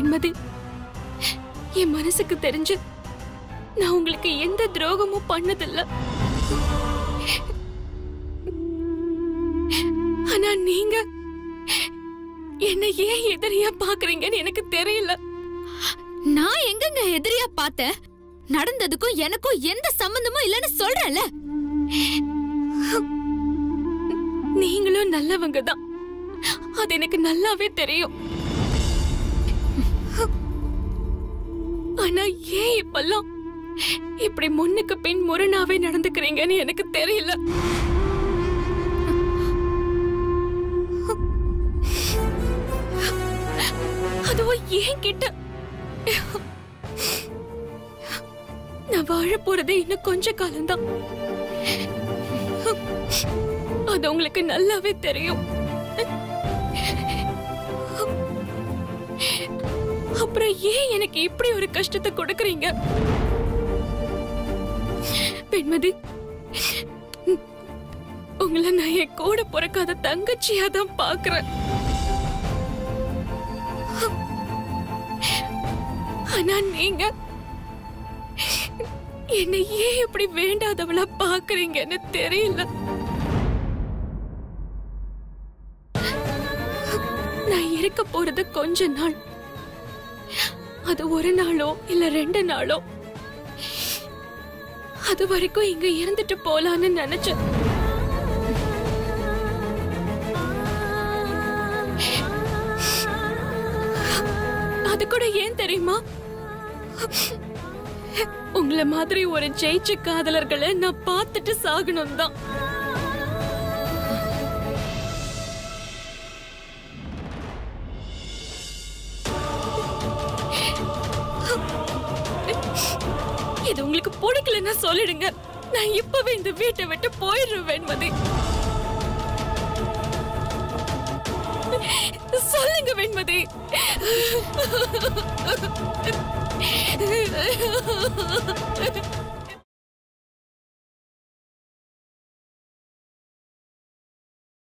வெண்மதி, என் மனசுக்கு தெரிஞ்சு நான் உங்களுக்கு எந்த துரோகமும் பண்ணதில்ல. ஆனா நீங்க என்ன ஏன் எதிரியா பாக்குறீங்கன்னு எனக்கு தெரியல. நான் எங்கங்க எதிரியா பார்த்தேன்? நடந்ததுக்கும் எனக்கும் எந்த சம்பந்தமும் இல்லைன்னு சொல்றேன்ல. நீங்களும் நல்லவங்க தான், அது எனக்கு நல்லாவே தெரியும். ஆனா ஏன் இப்பெல்லாம் இப்படி முன்னுக்கு பின் முரணாவே நடந்துக்கிறீங்கன்னு எனக்கு தெரியல. அதுவும் ஏன் கிட்ட நான் வாழ போறதே இன்னும் கொஞ்ச காலம்தான். அது உங்களுக்கு நல்லாவே தெரியும். அப்புறம் ஏன் எனக்கு இப்படி ஒரு கஷ்டத்தை கொடுக்கறீங்க? வெண்மதி, உங்களை நான் என் கூட பிறக்காத தங்கச்சியா தான் பாக்குறேன். ஆனா நீங்க என்னை ஏன் இப்படி வேண்டாதவளா பாக்குறீங்கன்னு தெரியல. நான் இருக்க போறது கொஞ்ச நாள், அது ஒரு நாளோ இல்ல 2 நாளோ. அது வரைக்கும் இங்க இருந்துட்டு போலான்னு நினைச்சேன். அது கூட ஏன் தெரியுமா? உங்களை மாதிரி ஒரு ஜெயிச்ச காதலர்களை நான் பார்த்துட்டு சாகணும் தான். இது உங்களுக்கு பிடிக்கலன்னா சொல்லிடுங்க, நான் இப்பவே இந்த வீட்டை விட்டு போயிடுறேன் வெண்மதி. சொல்லுங்க வெண்மதி.